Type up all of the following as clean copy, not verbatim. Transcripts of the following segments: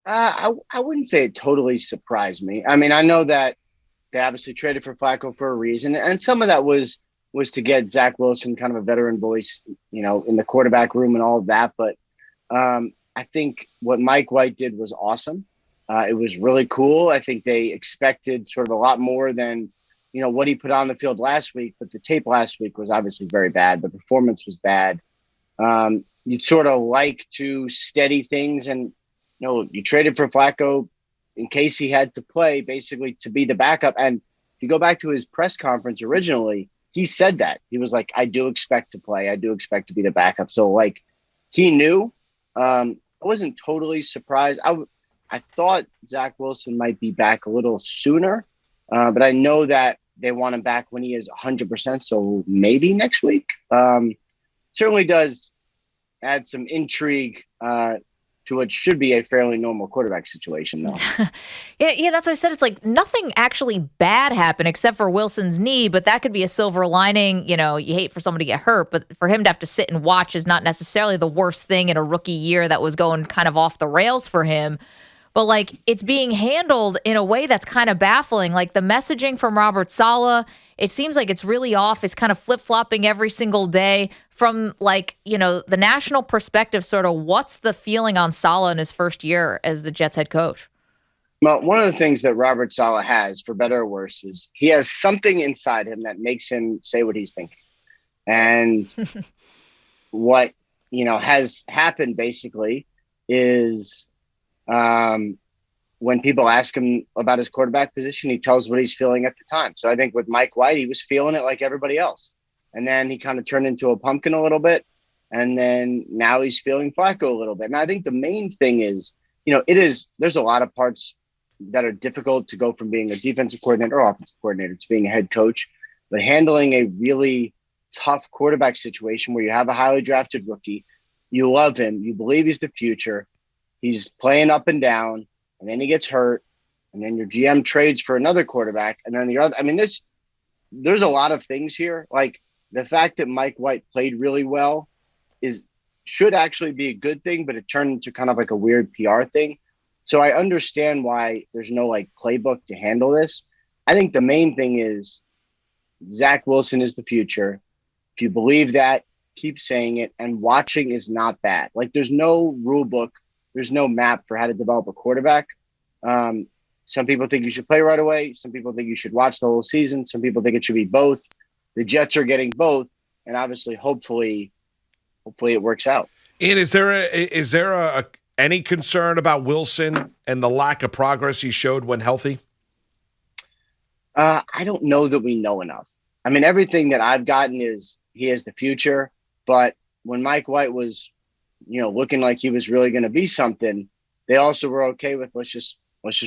I wouldn't say it totally surprised me. I mean, I know that they obviously traded for Flacco for a reason, and some of that was to get Zach Wilson, kind of a veteran voice, in the quarterback room and all of that. But I think what Mike White did was awesome. It was really cool. I think they expected sort of a lot more than what he put on the field last week. But the tape last week was obviously very bad. The performance was bad. You'd sort of like to steady things, and you traded for Flacco in case he had to play, basically to be the backup. And if you go back to his press conference originally, he said that. He was like, I do expect to play. I do expect to be the backup. So, like, he knew. I wasn't totally surprised. I thought Zach Wilson might be back a little sooner, but I know that they want him back when he is 100%, so maybe next week. Certainly does add some intrigue to what should be a fairly normal quarterback situation, though. Yeah, that's what I said. It's like nothing actually bad happened except for Wilson's knee, but that could be a silver lining. You hate for someone to get hurt, but for him to have to sit and watch is not necessarily the worst thing in a rookie year that was going kind of off the rails for him. But, like, it's being handled in a way that's kind of baffling. Like, the messaging from Robert Saleh, it seems like it's really off. It's kind of flip-flopping every single day from, like, the national perspective, sort of what's the feeling on Saleh in his first year as the Jets head coach? Well, one of the things that Robert Saleh has, for better or worse, is he has something inside him that makes him say what he's thinking. And what, has happened basically is when people ask him about his quarterback position, he tells what he's feeling at the time. So I think with Mike White, he was feeling it like everybody else. And then he kind of turned into a pumpkin a little bit. And then now he's feeling Flacco a little bit. And I think the main thing is, there's a lot of parts that are difficult to go from being a defensive coordinator or offensive coordinator to being a head coach. But handling a really tough quarterback situation where you have a highly drafted rookie, you love him, you believe he's the future, he's playing up and down, and then he gets hurt, and then your GM trades for another quarterback, and then the other. I mean, there's a lot of things here. Like, the fact that Mike White played really well should actually be a good thing, but it turned into kind of like a weird PR thing. So I understand why there's no playbook to handle this. I think the main thing is Zach Wilson is the future. If you believe that, keep saying it. And watching is not bad. Like, there's no rule book. There's no map for how to develop a quarterback. Some people think you should play right away. Some people think you should watch the whole season. Some people think it should be both. The Jets are getting both. And obviously, hopefully it works out. And is there any concern about Wilson and the lack of progress he showed when healthy? I don't know that we know enough. I mean, everything that I've gotten is he is the future. But when Mike White was, looking like he was really going to be something, they also were okay with let's just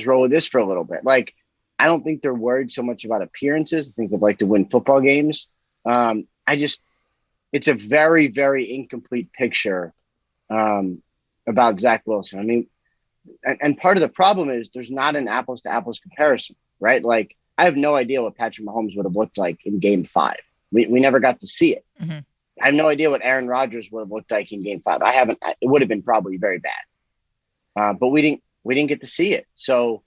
roll with this for a little bit. Like, I don't think they're worried so much about appearances. I think they'd like to win football games. It's a very, very incomplete picture about Zach Wilson. I mean, and part of the problem is there's not an apples to apples comparison, right? Like, I have no idea what Patrick Mahomes would have looked like in Game 5. We never got to see it. Mm-hmm. I have no idea what Aaron Rodgers would have looked like in Game 5. It would have been probably very bad, but we didn't get to see it. So,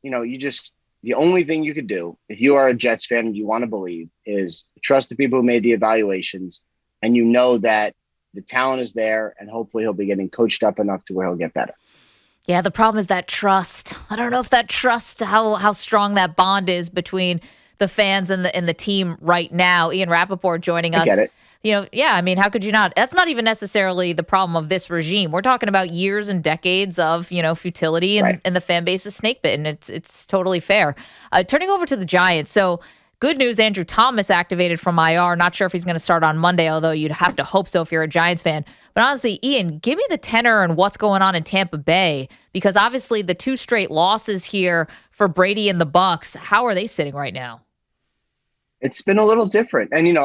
the only thing you could do if you are a Jets fan and you want to believe is trust the people who made the evaluations, and that the talent is there, and hopefully he'll be getting coached up enough to where he'll get better. Yeah, the problem is that trust. I don't know if that trust, how strong that bond is between the fans and the team right now. Ian Rapoport joining us. I get it. I mean, how could you not? That's not even necessarily the problem of this regime. We're talking about years and decades of, futility, and, right. And the fan base is snake bitten. It's totally fair. Turning over to the Giants. So, good news, Andrew Thomas activated from IR. Not sure if he's going to start on Monday, although you'd have to hope so if you're a Giants fan. But honestly, Ian, give me the tenor and what's going on in Tampa Bay, because obviously the 2 straight losses here for Brady and the Bucs, how are they sitting right now? It's been a little different. And,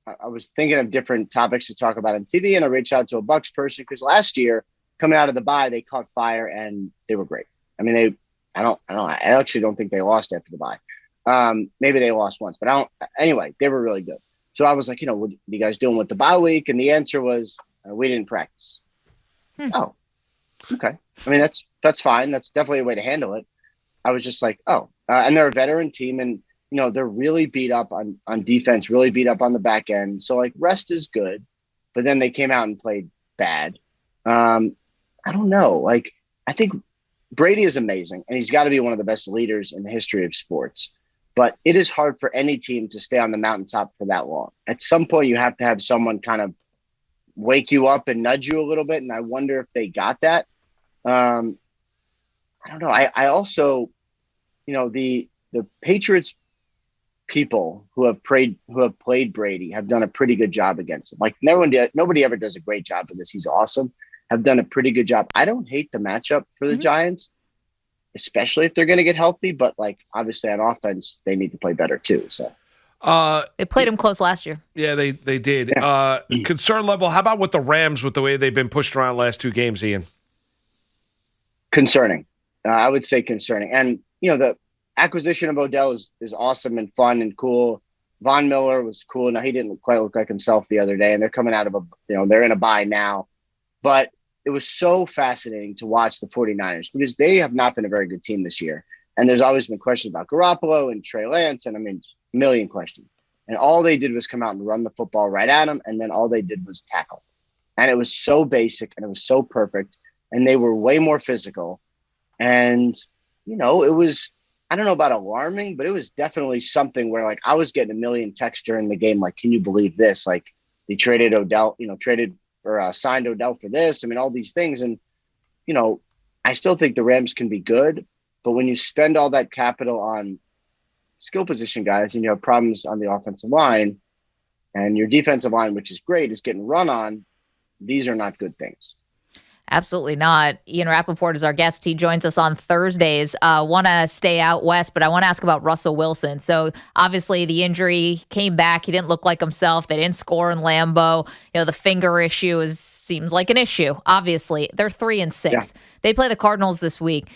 I was thinking of different topics to talk about on TV, and I reached out to a Bucs person because last year, coming out of the bye, they caught fire and they were great. I mean, I actually don't think they lost after the bye. Maybe they lost once, but anyway, they were really good. So I was like, what are you guys doing with the bye week? And the answer was, we didn't practice. Oh, Okay. I mean, that's fine. That's definitely a way to handle it. I was just like, oh, and they're a veteran team, and they're really beat up on defense, really beat up on the back end. So like rest is good, but then they came out and played bad. I don't know. Like I think Brady is amazing, and he's got to be one of the best leaders in the history of sports. But it is hard for any team to stay on the mountaintop for that long. At some point, you have to have someone kind of wake you up and nudge you a little bit. And I wonder if they got that. I don't know. I also, the Patriots people who have played Brady have done a pretty good job against him. Like nobody ever does a great job of this. He's awesome. Have done a pretty good job. I don't hate the matchup for the Giants, especially if they're going to get healthy. But like obviously on offense, they need to play better too. So they played him close last year. Yeah, they did. Yeah. Concern level. How about with the Rams with the way they've been pushed around last 2 games, Ian? Concerning. I would say concerning. And the acquisition of Odell is awesome and fun and cool. Von Miller was cool. Now he didn't quite look like himself the other day, and they're coming out of they're in a bye now. But it was so fascinating to watch the 49ers because they have not been a very good team this year. And there's always been questions about Garoppolo and Trey Lance, and I mean, a million questions. And all they did was come out and run the football right at them, and then all they did was tackle. And it was so basic, and it was so perfect, and they were way more physical. And, it was, I don't know about alarming, but it was definitely something where, like, I was getting a million texts during the game, like, can you believe this? Like, they traded Odell, signed Odell for this. I mean, all these things. And, I still think the Rams can be good, but when you spend all that capital on skill position guys and you have problems on the offensive line and your defensive line, which is great, is getting run on, these are not good things. Absolutely not. Ian Rapoport is our guest. He joins us on Thursdays. Want to stay out west, but I want to ask about Russell Wilson. So obviously the injury came back. He didn't look like himself. They didn't score in Lambeau. The finger issue seems like an issue. Obviously, they're 3-6. Yeah. They play the Cardinals this week.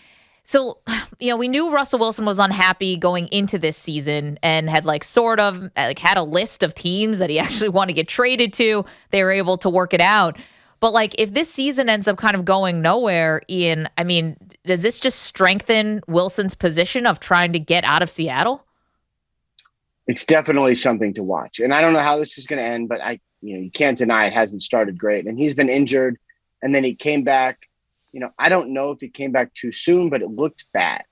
So, we knew Russell Wilson was unhappy going into this season and had had a list of teams that he actually wanted to get traded to. They were able to work it out. But if this season ends up kind of going nowhere, Ian, I mean, does this just strengthen Wilson's position of trying to get out of Seattle? It's definitely something to watch. And I don't know how this is going to end, but you can't deny it hasn't started great. And he's been injured, and then he came back. I don't know if he came back too soon, but it looked bad,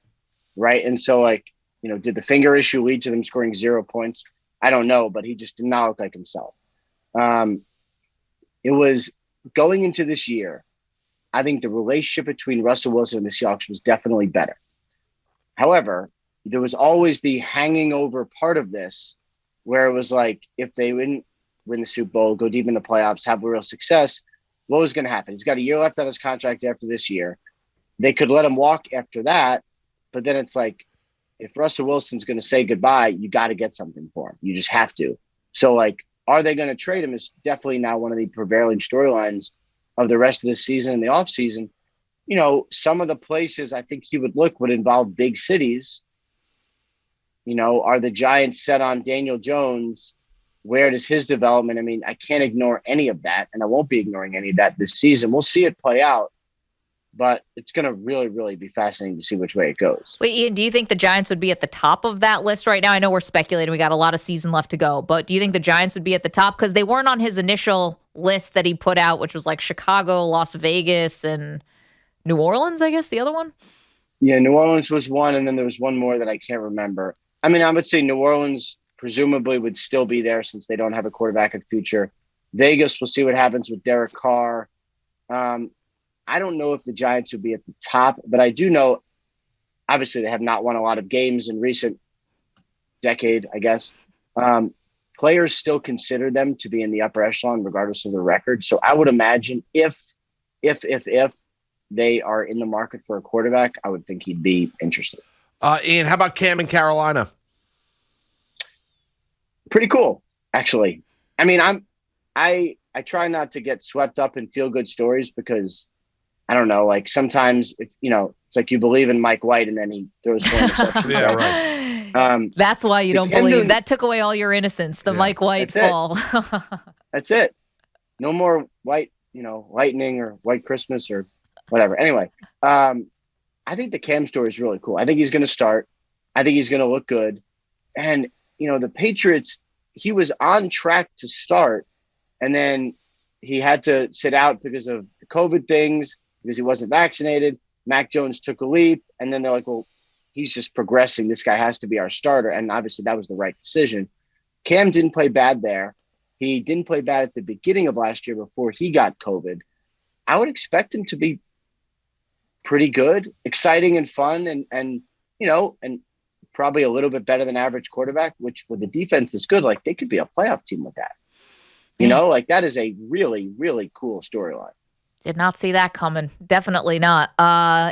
right? And so, did the finger issue lead to them scoring 0 points? I don't know, but he just did not look like himself. It was going into this year, I think the relationship between Russell Wilson and the Seahawks was definitely better. However, there was always the hanging over part of this where it was like, if they win the Super Bowl, go deep in the playoffs, have a real success, what was going to happen? He's got a year left on his contract after this year. They could let him walk after that, but then it's like, if Russell Wilson's going to say goodbye, you got to get something for him. You just have to. So, are they going to trade him is definitely now one of the prevailing storylines of the rest of the season and the offseason. Some of the places I think he would look would involve big cities. Are the Giants set on Daniel Jones? Where does his development? I mean, I can't ignore any of that, and I won't be ignoring any of that this season. We'll see it play out, but it's going to really, really be fascinating to see which way it goes. Wait, Ian, do you think the Giants would be at the top of that list right now? I know we're speculating. We got a lot of season left to go, but do you think the Giants would be at the top? Because they weren't on his initial list that he put out, which was like Chicago, Las Vegas, and New Orleans, I guess, the other one? Yeah, New Orleans was one, and then there was one more that I can't remember. I mean, I would say New Orleans presumably would still be there since they don't have a quarterback in the future. Vegas, we'll see what happens with Derek Carr. I don't know if the Giants would be at the top, but I do know, obviously, they have not won a lot of games in recent decade, I guess. Players still consider them to be in the upper echelon, regardless of the record. So I would imagine if they are in the market for a quarterback, I would think he'd be interested. Ian, how about Cam in Carolina? Pretty cool, actually. I mean, I try not to get swept up in feel good stories because I don't know, sometimes it's like you believe in Mike White and then he throws 4 interceptions. Yeah, right. That's why you don't believe. That took away all your innocence, the Mike White fall. That's it. No more white, lightning or white Christmas or whatever. Anyway, I think the Cam story is really cool. I think he's going to start. I think he's going to look good. And, the Patriots, he was on track to start, and then he had to sit out because of the COVID things, because he wasn't vaccinated. Mac Jones took a leap, and then they're like, well, he's just progressing. This guy has to be our starter. And obviously that was the right decision. Cam didn't play bad there. He didn't play bad at the beginning of last year before he got COVID. I would expect him to be pretty good, exciting and fun, and probably a little bit better than average quarterback, which with the defense is good. Like, they could be a playoff team with that. Like, that is a really, really cool storyline. Did not see that coming. Definitely not.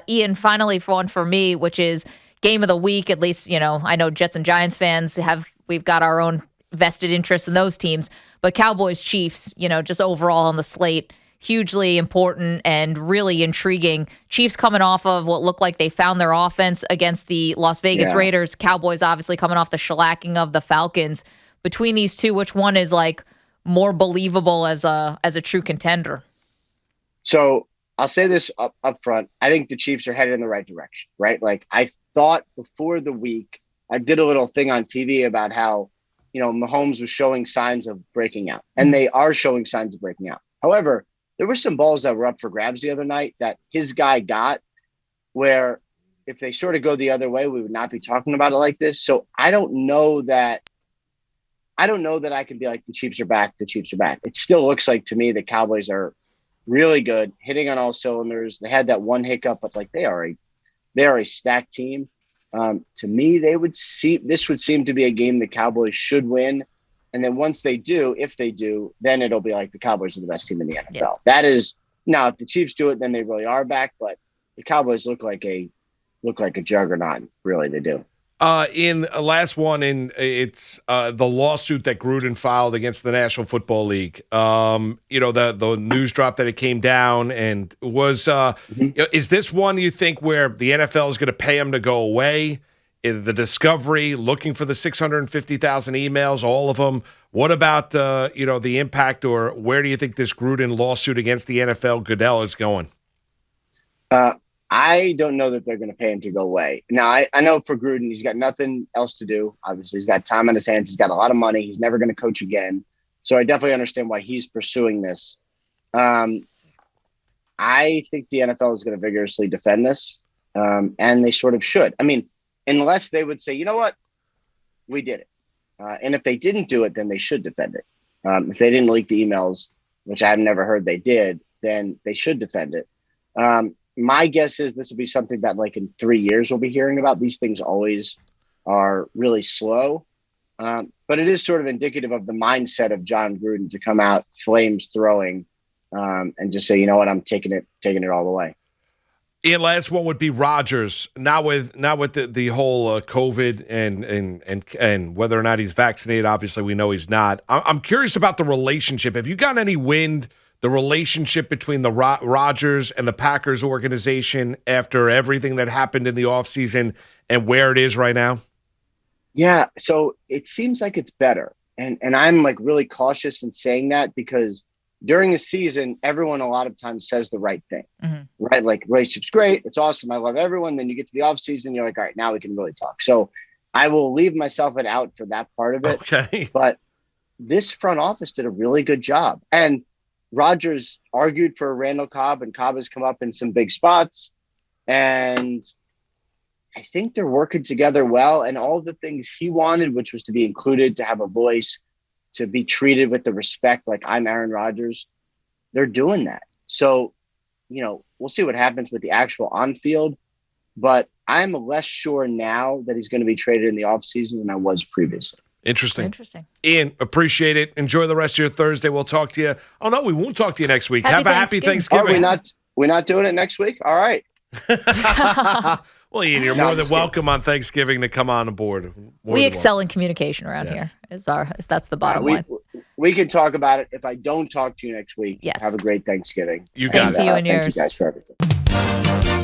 Ian, finally for one for me, which is game of the week. At least, I know Jets and Giants fans we've got our own vested interest in those teams, but Cowboys Chiefs, just overall on the slate, hugely important and really intriguing. Chiefs coming off of what looked like they found their offense against the Las Vegas Raiders. Cowboys obviously coming off the shellacking of the Falcons. Between these two, which one is like more believable as a true contender? So I'll say this up front. I think the Chiefs are headed in the right direction, right? Like, I thought before the week, I did a little thing on TV about how, Mahomes was showing signs of breaking out, and they are showing signs of breaking out. However, there were some balls that were up for grabs the other night that his guy got, where if they sort of go the other way, we would not be talking about it like this. So I don't know that I can be like, the Chiefs are back. The Chiefs are back. It still looks like to me the Cowboys are really good, hitting on all cylinders. They had that one hiccup, but like, they are a stacked team. To me, this would seem to be a game the Cowboys should win. And then once they do, if they do, then it'll be like the Cowboys are the best team in the NFL. Yeah. That is, now if the Chiefs do it, then they really are back. But the Cowboys look like a juggernaut. Really, they do. In last one, it's the lawsuit that Gruden filed against the National Football League. The news dropped that it came down, and was is this one you think where the NFL is going to pay him to go away? The discovery, looking for the 650,000 emails, all of them. What about the impact, or where do you think this Gruden lawsuit against the NFL Goodell is going? I don't know that they're going to pay him to go away. Now, I know for Gruden, he's got nothing else to do. Obviously, he's got time on his hands. He's got a lot of money. He's never going to coach again. So I definitely understand why he's pursuing this. I think the NFL is going to vigorously defend this, and they sort of should. I mean, unless they would say, you know what, we did it. And if they didn't do it, then they should defend it. If they didn't leak the emails, which I've never heard they did, then they should defend it. My guess is this will be something that, like, in 3 years we'll be hearing about. These things always are really slow. But it is sort of indicative of the mindset of John Gruden to come out flames throwing and just say, you know what, I'm taking it all the way. And last one would be Rodgers. Now with the whole COVID and whether or not he's vaccinated, obviously we know he's not. I'm curious about the relationship. Have you gotten any wind, the relationship between the Rodgers and the Packers organization after everything that happened in the offseason and where it is right now? Yeah, so it seems like it's better. And I'm like really cautious in saying that because during the season, everyone a lot of times says the right thing, right? Like, relationship's great. It's awesome. I love everyone. Then you get to the off season, you're like, all right, now we can really talk. So I will leave myself out for that part of it. Okay. But this front office did a really good job. And Rodgers argued for Randall Cobb, and Cobb has come up in some big spots. And I think they're working together well. And all the things he wanted, which was to be included, to have a voice, to be treated with the respect, like I'm Aaron Rodgers, they're doing that. So, we'll see what happens with the actual on-field, but I'm less sure now that he's going to be traded in the offseason than I was previously. Interesting. Ian, appreciate it. Enjoy the rest of your Thursday. We'll talk to you. Oh, no, we won't talk to you next week. Have a happy Thanksgiving. We're not doing it next week? All right. Well, Ian, you're more than welcome on Thanksgiving to come on aboard. We excel in communication around here. That's the bottom line. We can talk about it. If I don't talk to you next week, yes. Have a great Thanksgiving. Same to you and yours. Thank you guys for everything.